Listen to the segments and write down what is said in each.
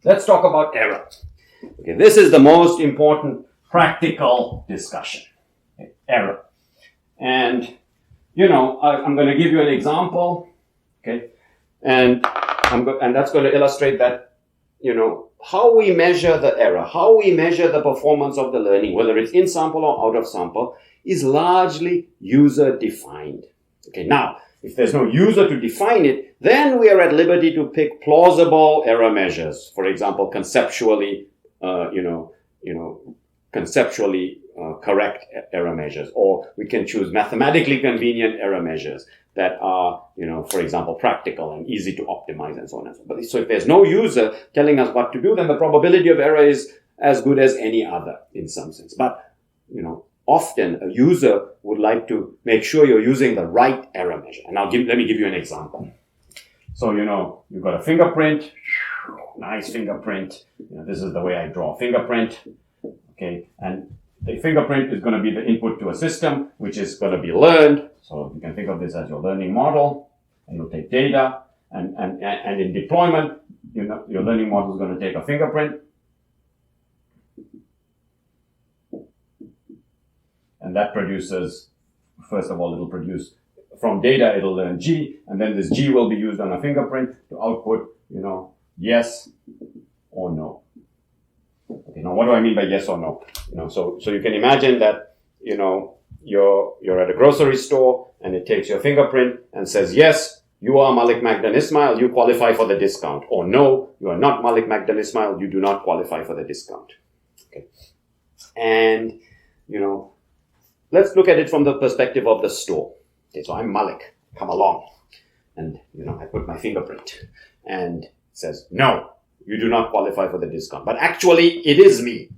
let's talk about error. Okay, this is the most important practical discussion. Okay, error. And, I'm going to give you an example. Okay, and that's going to illustrate that, how we measure the error, how we measure the performance of the learning, whether it's in sample or out of sample, is largely user defined. Okay, now, if there's no user to define it, then we are at liberty to pick plausible error measures. For example, conceptually correct error measures, or we can choose mathematically convenient error measures that are, for example, practical and easy to optimize and so on and so forth. So if there's no user telling us what to do, then the probability of error is as good as any other in some sense. But, often a user would like to make sure you're using the right error measure. And let me give you an example. So, you've got a fingerprint, nice fingerprint. This is the way I draw a fingerprint. Okay, and the fingerprint is going to be the input to a system, which is going to be learned. So you can think of this as your learning model, and you'll take data, and in deployment, your learning model is going to take a fingerprint, and that produces, first of all, it'll produce, from data, it'll learn G, and then this G will be used on a fingerprint to output, yes or no. Okay, now what do I mean by yes or no? So you can imagine that, you're at a grocery store and it takes your fingerprint and says, yes, you are Malik Magdon-Ismail, you qualify for the discount. Or no, you are not Malik Magdon-Ismail, you do not qualify for the discount. Okay. And, let's look at it from the perspective of the store. Okay, so I'm Malik, come along. And, I put my fingerprint and it says, no, you do not qualify for the discount. But actually, it is me.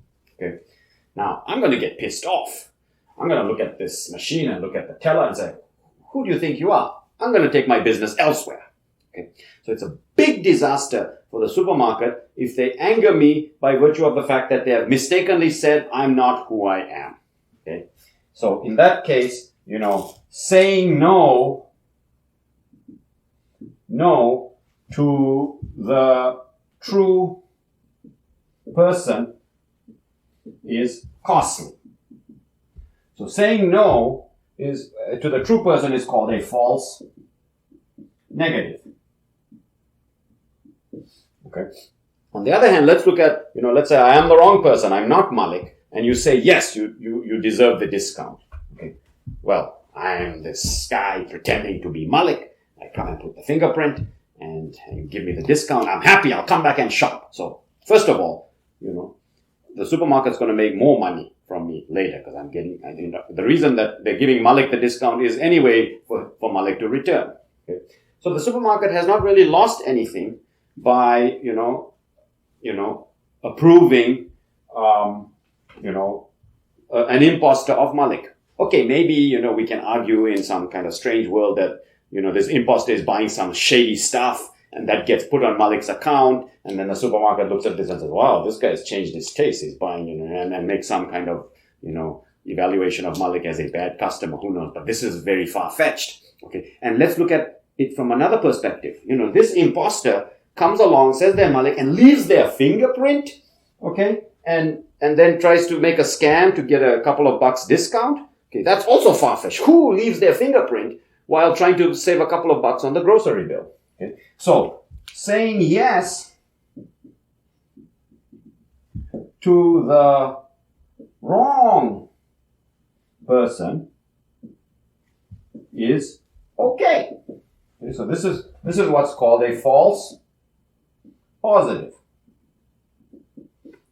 Okay. Now, I'm going to get pissed off. I'm going to look at this machine and look at the teller and say, who do you think you are? I'm going to take my business elsewhere. Okay. So it's a big disaster for the supermarket if they anger me by virtue of the fact that they have mistakenly said I'm not who I am. Okay. So in that case, saying no to the true person is costly. So saying no is to the true person is called a false negative. Okay. On the other hand, let's look at, let's say I am the wrong person, I'm not Malik, and you say yes, you deserve the discount. Okay. Well, I'm this guy pretending to be Malik. I come and put the fingerprint, and you give me the discount. I'm happy. I'll come back and shop. So first of all, the supermarket's going to make more money from me later because the reason that they're giving Malik the discount is anyway for Malik to return. Okay? So the supermarket has not really lost anything by, approving, an imposter of Malik. Okay, maybe, we can argue in some kind of strange world that, this imposter is buying some shady stuff and that gets put on Malik's account, and then the supermarket looks at this and says, wow, this guy's changed his taste. He's buying, and makes some kind of, evaluation of Malik as a bad customer. Who knows? But this is very far-fetched. Okay. And let's look at it from another perspective. This imposter comes along, says they're Malik, and leaves their fingerprint, okay, and then tries to make a scam to get a couple of bucks discount. Okay, that's also far-fetched. Who leaves their fingerprint while trying to save a couple of bucks on the grocery bill? Okay. So, saying yes to the wrong person is okay. Okay, so this is what's called a false positive.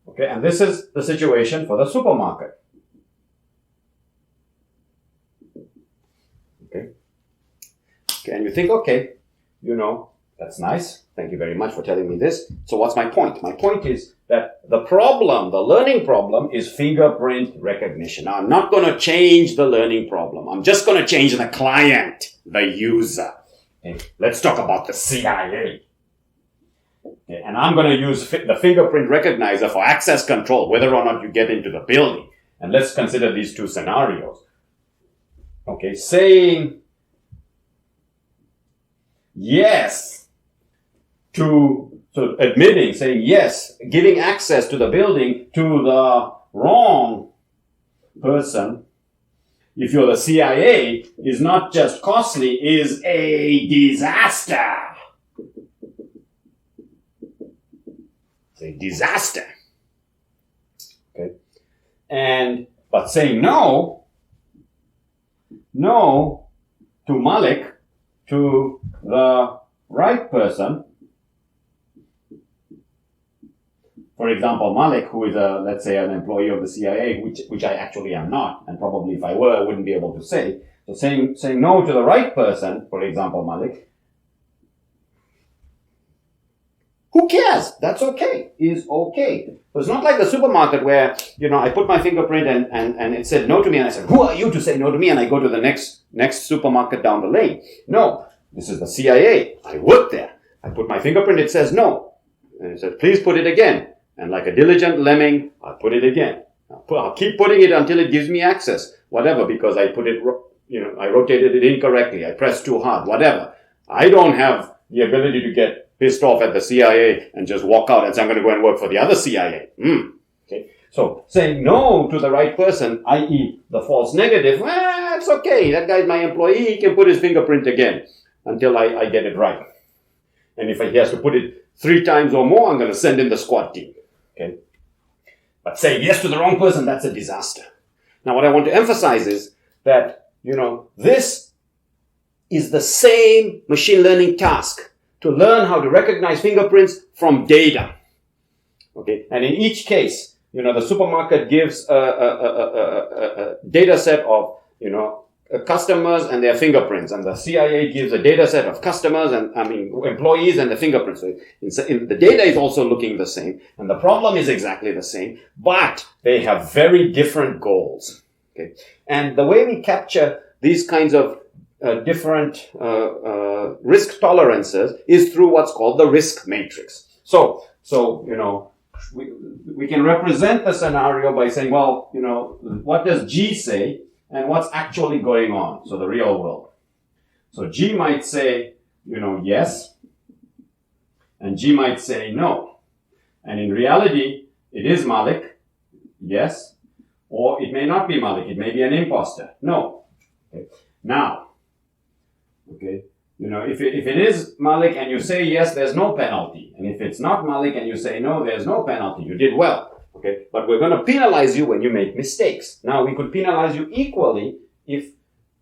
Okay, and this is the situation for the supermarket. Okay, and you think, okay, that's nice. Thank you very much for telling me this. So what's my point? My point is that the learning problem is fingerprint recognition. Now, I'm not going to change the learning problem. I'm just going to change the client, the user. Okay. Let's talk about the CIA. Okay. And I'm going to use the fingerprint recognizer for access control, whether or not you get into the building. And let's consider these two scenarios. Okay, saying yes to So admitting, saying yes, giving access to the building to the wrong person, if you're the CIA, is not just costly, is a disaster. It's a disaster. Okay? But saying no to Malik, to the right person. For example, Malik, who is let's say, an employee of the CIA, which I actually am not, and probably if I were, I wouldn't be able to say. So saying no to the right person, for example, Malik, who cares? That's okay. Is okay. So it's not like the supermarket where, I put my fingerprint and it said no to me, and I said, who are you to say no to me? And I go to the next supermarket down the lane. No, this is the CIA. I work there. I put my fingerprint, it says no. And it says, please put it again. And like a diligent lemming, I'll put it again. I'll keep putting it until it gives me access. Whatever, because I put it, I rotated it incorrectly. I pressed too hard. Whatever. I don't have the ability to get pissed off at the CIA and just walk out and say, I'm going to go and work for the other CIA. Okay. So saying no to the right person, i.e. the false negative, it's okay. That guy's my employee. He can put his fingerprint again until I get it right. And if he has to put it 3 times or more, I'm going to send in the SWAT team. Okay. But saying yes to the wrong person, that's a disaster. Now, what I want to emphasize is that, this is the same machine learning task to learn how to recognize fingerprints from data. Okay. And in each case, the supermarket gives a data set of, customers and their fingerprints, and the CIA gives a data set of customers and employees and the fingerprints. So the data is also looking the same, and the problem is exactly the same, but they have very different goals. Okay, and the way we capture these kinds of different risk tolerances is through what's called the risk matrix. So we can represent the scenario by saying, well, what does G say? And what's actually going on? So the real world. So G might say, yes. And G might say no. And in reality, it is Malik, yes. Or it may not be Malik. It may be an imposter. No. Okay. Now, okay, if it is Malik and you say yes, there's no penalty. And if it's not Malik and you say no, there's no penalty. You did well. Okay, but we're going to penalize you when you make mistakes. Now, we could penalize you equally if,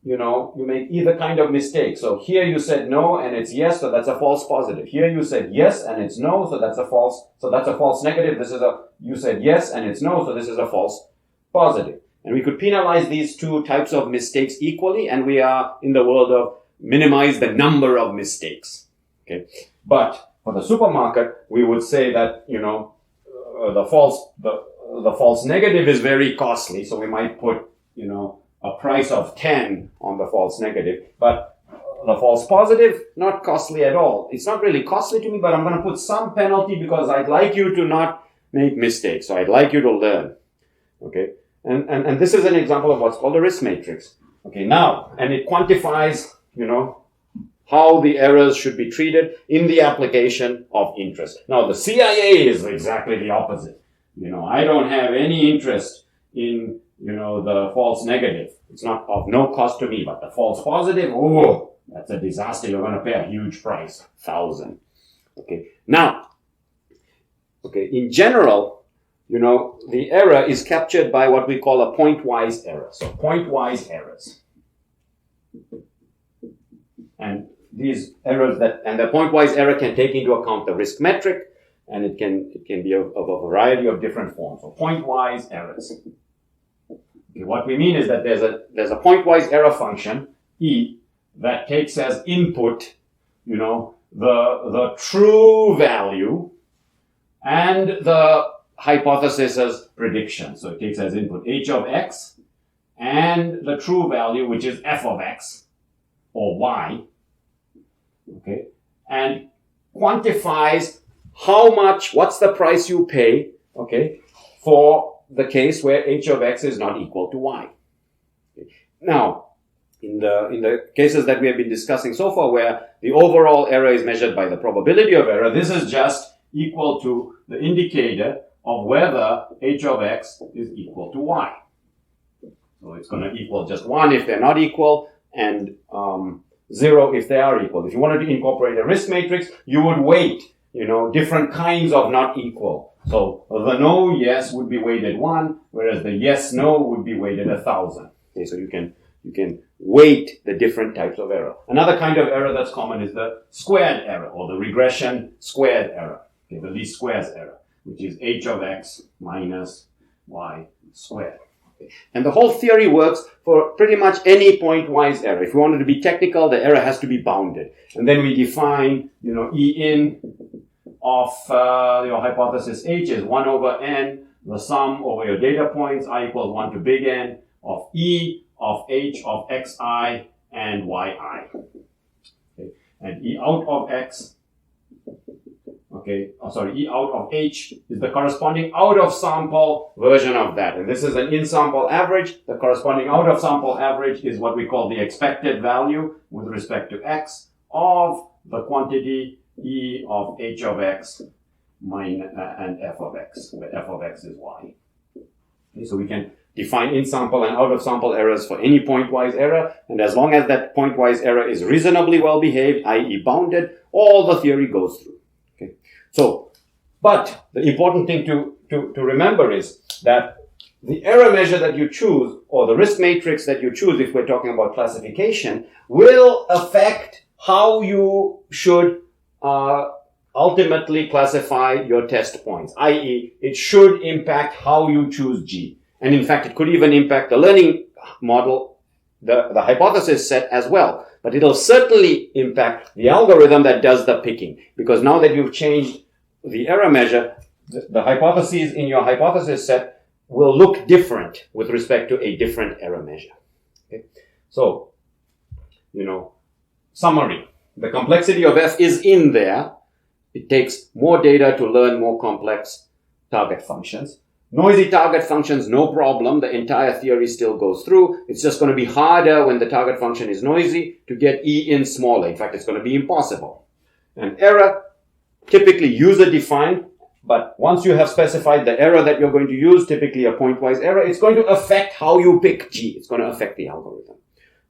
you make either kind of mistake. So here you said no and it's yes, so that's a false positive. Here you said yes and it's no, so that's a false negative. You said yes and it's no, so this is a false positive. And we could penalize these two types of mistakes equally, and we are in the world of minimize the number of mistakes. Okay, but for the supermarket, we would say that, the false negative is very costly, so we might put, a price of 10 on the false negative. But the false positive, not costly at all. It's not really costly to me, but I'm going to put some penalty because I'd like you to not make mistakes. So I'd like you to learn. Okay, and this is an example of what's called a risk matrix. Okay, now, and it quantifies, how the errors should be treated in the application of interest. Now, the CIA is exactly the opposite. I don't have any interest in, the false negative. It's not of no cost to me, but the false positive, that's a disaster. You're going to pay a huge price, 1,000. Okay. Now, in general, the error is captured by what we call a pointwise error. So pointwise errors. And these errors and the pointwise error can take into account the risk metric, and it can be of a variety of different forms. So pointwise errors. Okay, what we mean is that there's a pointwise error function, E, that takes as input, the true value and the hypothesis's prediction. So it takes as input h of x and the true value, which is f of x or y. Okay, and quantifies what's the price you pay, okay, for the case where h of x is not equal to y. Okay. Now, in the cases that we have been discussing so far, where the overall error is measured by the probability of error, this is just equal to the indicator of whether h of x is equal to y. So it's going to equal just 1 if they're not equal, and 0 if they are equal. If you wanted to incorporate a risk matrix, you would weight, different kinds of not equal. So the no, yes would be weighted 1, whereas the yes, no would be weighted 1,000. Okay, so you can weight the different types of error. Another kind of error that's common is the squared error, or the regression squared error. Okay, the least squares error, which is h of x minus y squared. And the whole theory works for pretty much any pointwise error. If you wanted to be technical, the error has to be bounded. And then we define, E in of your hypothesis H is 1 over n, the sum over your data points, I equals 1 to big N, of E of H of xi and yi. Okay. And E out of x, E out of H is the corresponding out of sample version of that. And this is an in sample average. The corresponding out of sample average is what we call the expected value with respect to x of the quantity E of H of x and f of x, where f of x is y. Okay, so we can define in sample and out of sample errors for any pointwise error. And as long as that pointwise error is reasonably well behaved, i.e. bounded, all the theory goes through. So, but the important thing to remember is that the error measure that you choose, or the risk matrix that you choose, if we're talking about classification, will affect how you should ultimately classify your test points, i.e. it should impact how you choose G. And in fact, it could even impact the learning model, the hypothesis set as well. But it'll certainly impact the algorithm that does the picking. Because now that you've changed the error measure, the hypotheses in your hypothesis set will look different with respect to a different error measure. Okay? So, summary. The complexity of F is in there. It takes more data to learn more complex target functions. Noisy target functions, no problem. The entire theory still goes through. It's just going to be harder when the target function is noisy to get E in smaller. In fact, it's going to be impossible. And error, typically user defined, but once you have specified the error that you're going to use, typically a pointwise error, it's going to affect how you pick G. It's going to affect the algorithm.